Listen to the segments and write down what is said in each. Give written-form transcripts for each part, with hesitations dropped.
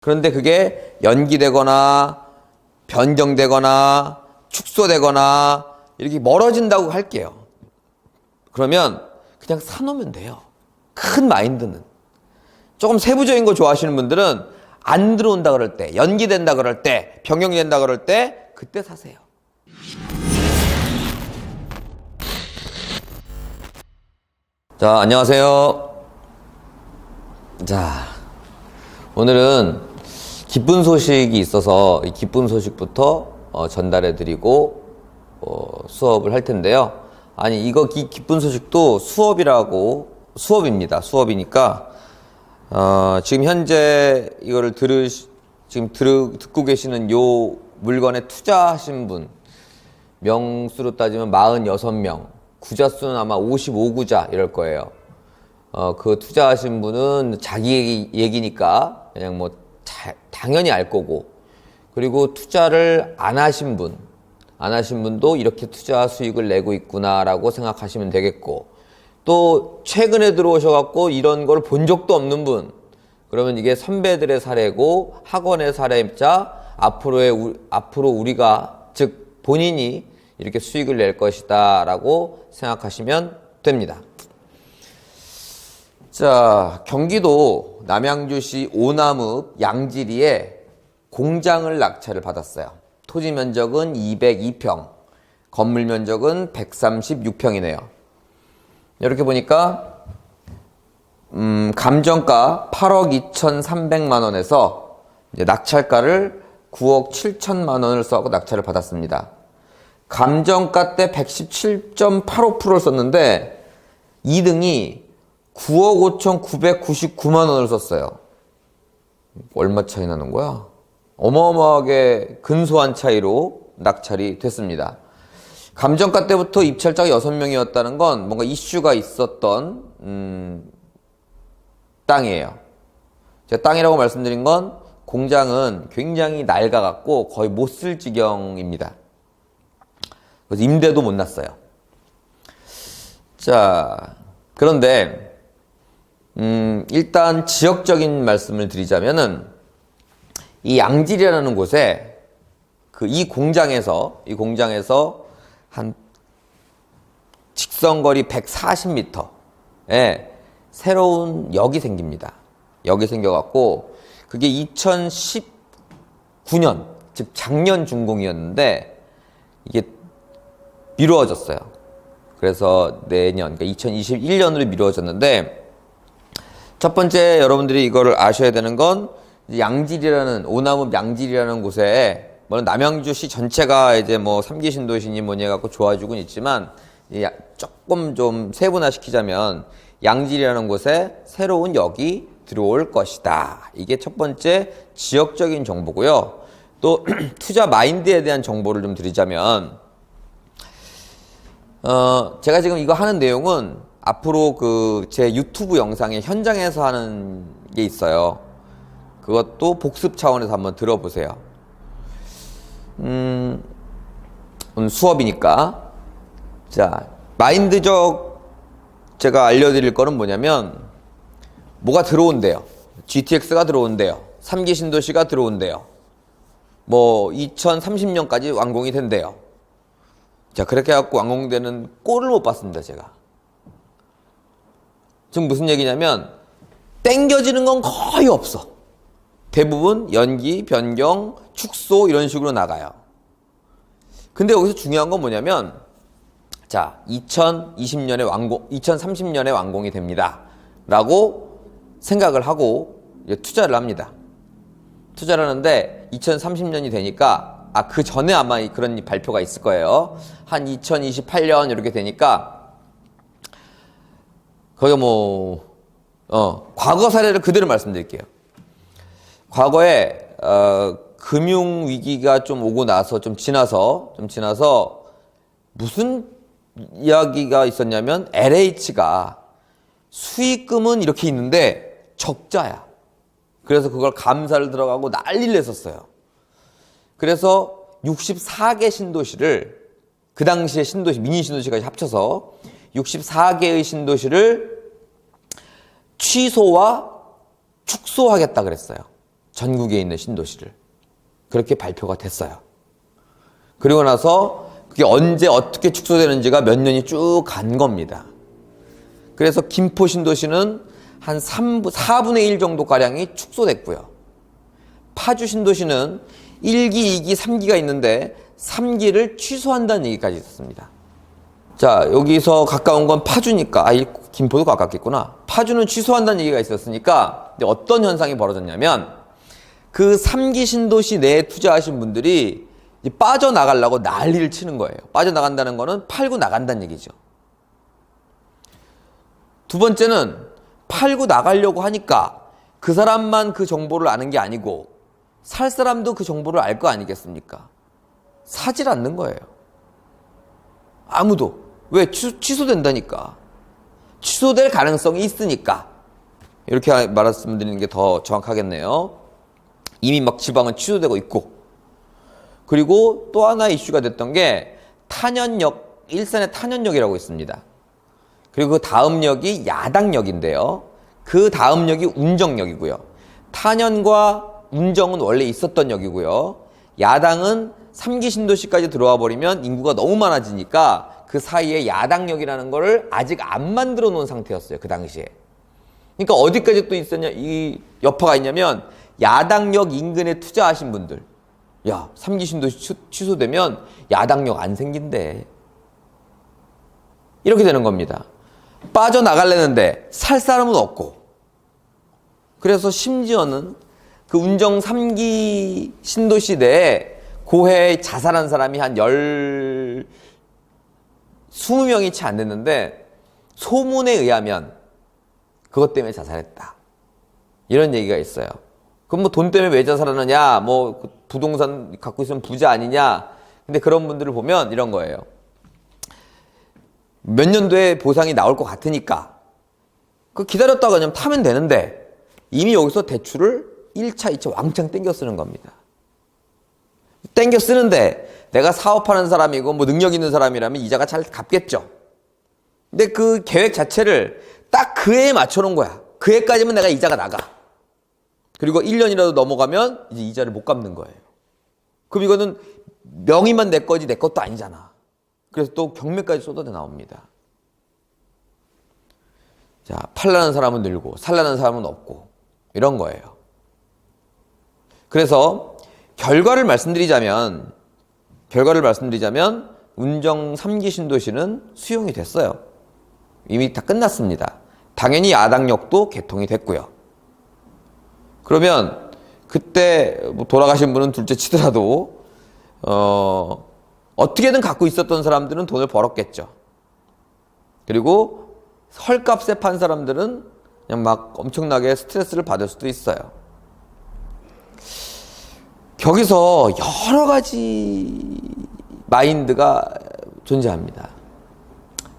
그런데 그게 연기되거나 변경되거나 축소되거나 이렇게 멀어진다고 할게요. 그러면 그냥 사놓으면 돼요. 큰 마인드는. 조금 세부적인 거 좋아하시는 분들은 안 들어온다 그럴 때, 연기된다 그럴 때, 변경된다 그럴 때 그때 사세요. 자, 안녕하세요. 자, 오늘은 기쁜 소식이 있어서 이 기쁜 소식부터 전달해 드리고 수업을 할 텐데요. 아니, 이거 기쁜 소식도 수업입니다. 수업이니까 지금 현재 이거를 듣고 계시는 요 물건에 투자하신 분 명수로 따지면 46명, 구자 수는 아마 55구자 이럴 거예요. 그 투자하신 분은 자기 얘기니까 그냥 뭐 당연히 알 거고, 그리고 투자를 안 하신 분도 이렇게 투자 수익을 내고 있구나라고 생각하시면 되겠고, 또 최근에 들어오셔갖고 이런 걸 본 적도 없는 분, 그러면 이게 선배들의 사례고 학원의 사례자, 앞으로 우리가, 즉 본인이 이렇게 수익을 낼 것이다 라고 생각하시면 됩니다. 자, 경기도 남양주시 오남읍 양지리에 공장을 낙찰을 받았어요. 토지 면적은 202평, 건물 면적은 136평이네요. 이렇게 보니까 감정가 8억 2,300만 원에서 이제 낙찰가를 9억 7천만 원을 써서 낙찰을 받았습니다. 감정가 때 117.85%를 썼는데 2등이 9억 5,999만 원을 썼어요. 얼마 차이 나는 거야? 어마어마하게 근소한 차이로 낙찰이 됐습니다. 감정가 때부터 입찰자가 6명이었다는 건 뭔가 이슈가 있었던 땅이에요. 제가 땅이라고 말씀드린 건 공장은 굉장히 낡아갖고 거의 못 쓸 지경입니다. 그래서 임대도 못 났어요. 자, 그런데 일단 지역적인 말씀을 드리자면은 이 양질이라는 곳에 이 공장에서 한 직선거리 140m에 새로운 역이 생깁니다. 역이 생겨갖고 그게 2019년, 즉 작년 준공이었는데 이게 미루어졌어요. 그래서 내년, 그러니까 2021년으로 미루어졌는데, 첫 번째 여러분들이 이거를 아셔야 되는 건 오남읍 양질이라는 곳에, 물론 남양주시 전체가 이제 뭐 3기 신도시니 뭐니 해갖고 좋아지곤 있지만, 조금 좀 세분화시키자면 양질이라는 곳에 새로운 역이 들어올 것이다. 이게 첫 번째 지역적인 정보고요. 또 투자 마인드에 대한 정보를 좀 드리자면, 제가 지금 이거 하는 내용은 앞으로 제 유튜브 영상에 현장에서 하는 게 있어요. 그것도 복습 차원에서 한번 들어보세요. 오늘 수업이니까. 자, 마인드적 제가 알려드릴 거는 뭐냐면, 뭐가 들어온대요. GTX가 들어온대요. 3기 신도시가 들어온대요. 뭐 2030년까지 완공이 된대요. 자, 그렇게 해갖고 완공되는 꼴을 못 봤습니다, 제가. 지금 무슨 얘기냐면, 땡겨지는 건 거의 없어. 대부분 연기, 변경, 축소 이런 식으로 나가요. 근데 여기서 중요한 건 뭐냐면, 자, 2030년에 완공이 됩니다. 라고 생각을 하고 이제 투자를 합니다. 투자를 하는데 2030년이 되니까, 그 전에 아마 그런 발표가 있을 거예요. 한 2028년 이렇게 되니까, 거기 과거 사례를 그대로 말씀드릴게요. 과거에, 금융위기가 좀 오고 나서, 좀 지나서, 무슨 이야기가 있었냐면, LH가 수익금은 이렇게 있는데, 적자야. 그래서 그걸 감사를 들어가고 난리를 냈었어요. 그래서 64개 신도시를, 그 당시에 미니 신도시까지 합쳐서 64개의 신도시를 취소와 축소하겠다 그랬어요. 전국에 있는 신도시를. 그렇게 발표가 됐어요. 그리고 나서 그게 언제 어떻게 축소되는지가 몇 년이 쭉 간 겁니다. 그래서 김포 신도시는 한 4분의 1 정도가량이 축소됐고요. 파주 신도시는 1기, 2기, 3기가 있는데 3기를 취소한다는 얘기까지 있었습니다. 자, 여기서 가까운 건 파주니까, 김포도 가깝겠구나. 파주는 취소한다는 얘기가 있었으니까 어떤 현상이 벌어졌냐면 그 3기 신도시 내에 투자하신 분들이 빠져나가려고 난리를 치는 거예요. 빠져나간다는 거는 팔고 나간다는 얘기죠. 두 번째는 팔고 나가려고 하니까 그 사람만 그 정보를 아는 게 아니고 살 사람도 그 정보를 알 거 아니겠습니까? 사질 않는 거예요. 아무도. 왜? 취소된다니까. 취소될 가능성이 있으니까. 이렇게 말씀드리는 게 더 정확하겠네요. 이미 막 지방은 취소되고 있고. 그리고 또 하나의 이슈가 됐던 게 탄현역, 일산의 탄현역이라고 있습니다. 그리고 그 다음 역이 야당역인데요. 그 다음 역이 운정역이고요. 탄현과 운정은 원래 있었던 역이고요. 야당은 3기 신도시까지 들어와 버리면 인구가 너무 많아지니까 그 사이에 야당역이라는 거를 아직 안 만들어 놓은 상태였어요. 그 당시에. 그러니까 어디까지 또 있었냐, 이 여파가 있냐면 야당역 인근에 투자하신 분들. 야, 3기 신도시 취소되면 야당역 안 생긴대. 이렇게 되는 겁니다. 빠져나가려는데 살 사람은 없고. 그래서 심지어는 그 운정 3기 신도시 내에 고해에 자살한 사람이 한 20명이 채 안 됐는데 소문에 의하면 그것 때문에 자살했다. 이런 얘기가 있어요. 그럼 뭐 돈 때문에 왜 자살하느냐, 뭐 부동산 갖고 있으면 부자 아니냐. 근데 그런 분들을 보면 이런 거예요. 몇 년도에 보상이 나올 것 같으니까 그 기다렸다가 그냥 타면 되는데 이미 여기서 대출을 1차, 2차 왕창 땡겨 쓰는 겁니다. 땡겨 쓰는데 내가 사업하는 사람이고 뭐 능력 있는 사람이라면 이자가 잘 갚겠죠. 근데 그 계획 자체를 딱 그 해에 맞춰놓은 거야. 그 해까지면 내가 이자가 나가. 그리고 1년이라도 넘어가면 이제 이자를 못 갚는 거예요. 그럼 이거는 명의만 내 거지 내 것도 아니잖아. 그래서 또 경매까지 쏟아져 나옵니다. 자, 팔라는 사람은 늘고 살라는 사람은 없고 이런 거예요. 그래서 결과를 말씀드리자면 운정 3기 신도시는 수용이 됐어요. 이미 다 끝났습니다. 당연히 야당역도 개통이 됐고요. 그러면 그때 뭐 돌아가신 분은 둘째 치더라도 어떻게든 갖고 있었던 사람들은 돈을 벌었겠죠. 그리고 헐값에 판 사람들은 그냥 막 엄청나게 스트레스를 받을 수도 있어요. 거기서 여러 가지 마인드가 존재합니다.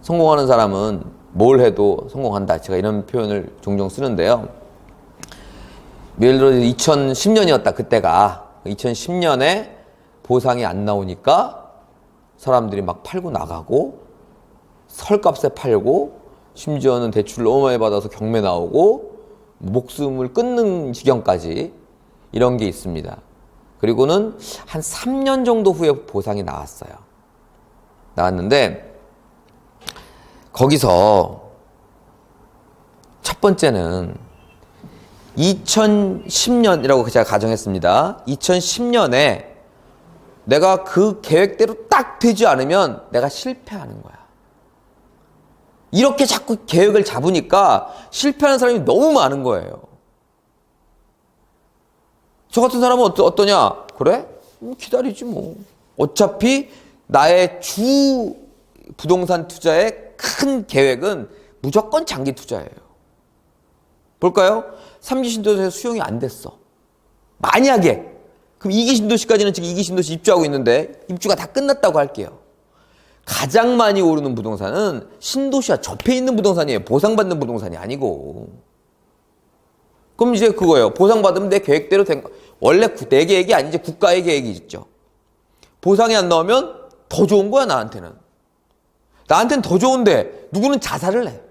성공하는 사람은 뭘 해도 성공한다. 제가 이런 표현을 종종 쓰는데요. 예를 들어 2010년이었다. 그때가 2010년에 보상이 안 나오니까 사람들이 막 팔고 나가고 헐값에 팔고 심지어는 대출 너무 많이 받아서 경매 나오고 목숨을 끊는 지경까지 이런 게 있습니다. 그리고는 한 3년 정도 후에 보상이 나왔는데 거기서 첫 번째는 2010년이라고 제가 가정했습니다. 2010년에 내가 그 계획대로 딱 되지 않으면 내가 실패하는 거야. 이렇게 자꾸 계획을 잡으니까 실패하는 사람이 너무 많은 거예요. 저 같은 사람은 어떠냐? 그래? 기다리지 뭐. 어차피 나의 주 부동산 투자의 큰 계획은 무조건 장기 투자예요. 볼까요? 3기 신도시에서 수용이 안 됐어. 만약에 그럼 2기 신도시까지는 지금 2기 신도시 입주하고 있는데 입주가 다 끝났다고 할게요. 가장 많이 오르는 부동산은 신도시와 접해 있는 부동산이에요. 보상받는 부동산이 아니고. 그럼 이제 그거예요. 보상받으면 내 계획대로 된 거. 원래 내 계획이 아니지 국가의 계획이 있죠. 보상이 안 나오면 더 좋은 거야 나한테는 더 좋은데 누구는 자살을 해.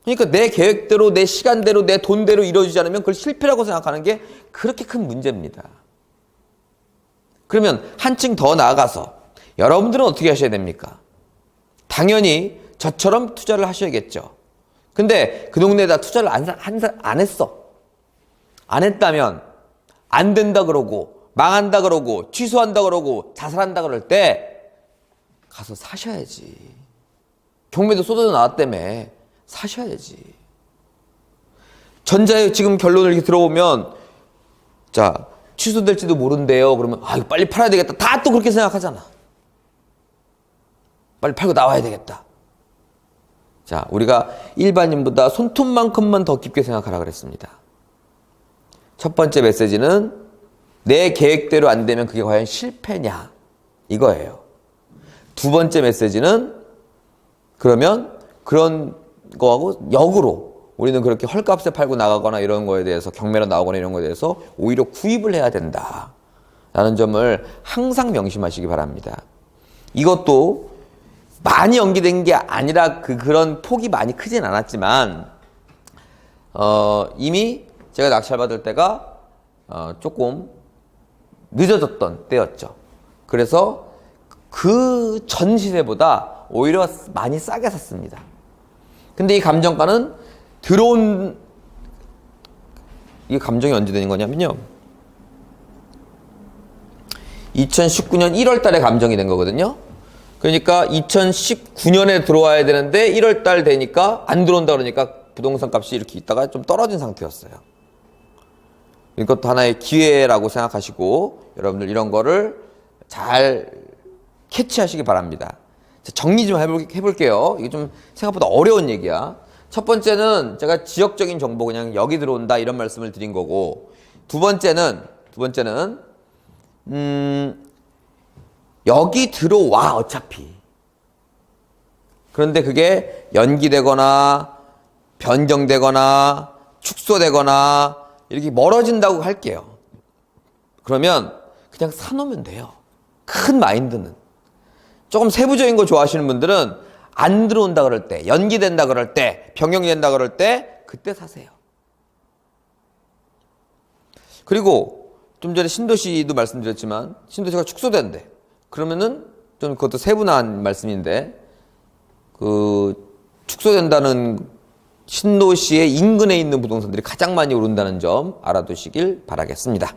그러니까 내 계획대로, 내 시간대로, 내 돈대로 이루어지지 않으면 그걸 실패라고 생각하는 게 그렇게 큰 문제입니다. 그러면 한층 더 나아가서 여러분들은 어떻게 하셔야 됩니까? 당연히 저처럼 투자를 하셔야겠죠. 근데 그 동네에다 투자를 안 했어. 안 했다면 안 된다 그러고 망한다 그러고 취소한다 그러고 자살한다 그럴 때 가서 사셔야지. 경매도 쏟아져 나왔다며 사셔야지. 전자의 지금 결론을 이렇게 들어보면 자 취소될지도 모른대요. 그러면 아 이거 빨리 팔아야 되겠다. 다 또 그렇게 생각하잖아. 빨리 팔고 나와야 되겠다. 자 우리가 일반인보다 손톱만큼만 더 깊게 생각하라 그랬습니다. 첫 번째 메시지는 내 계획대로 안 되면 그게 과연 실패냐 이거예요. 두 번째 메시지는 그러면 그런 거하고 역으로 우리는 그렇게 헐값에 팔고 나가거나 이런 거에 대해서 경매로 나오거나 이런 거에 대해서 오히려 구입을 해야 된다 라는 점을 항상 명심하시기 바랍니다. 이것도 많이 연기된 게 아니라 그런 폭이 많이 크진 않았지만 이미 제가 낙찰 받을 때가 조금 늦어졌던 때였죠. 그래서 그 전 시세보다 오히려 많이 싸게 샀습니다. 근데 이 감정가는 이게 감정이 언제 되는 거냐면요. 2019년 1월 달에 감정이 된 거거든요. 그러니까 2019년에 들어와야 되는데 1월 달 되니까 안 들어온다 그러니까 부동산 값이 이렇게 있다가 좀 떨어진 상태였어요. 이것도 하나의 기회라고 생각하시고 여러분들 이런 거를 잘 캐치하시기 바랍니다. 정리 좀 해볼게요. 이게 좀 생각보다 어려운 얘기야. 첫 번째는 제가 지역적인 정보 그냥 여기 들어온다 이런 말씀을 드린 거고 두 번째는 여기 들어와 어차피. 그런데 그게 연기되거나 변경되거나 축소되거나 이렇게 멀어진다고 할게요. 그러면 그냥 사놓으면 돼요. 큰 마인드는. 조금 세부적인 거 좋아하시는 분들은 안 들어온다 그럴 때, 연기된다 그럴 때, 변경된다 그럴 때 그때 사세요. 그리고 좀 전에 신도시도 말씀드렸지만 신도시가 축소된대. 그러면은 좀 그것도 세분화한 말씀인데 그 축소된다는 신도시의 인근에 있는 부동산들이 가장 많이 오른다는 점 알아두시길 바라겠습니다.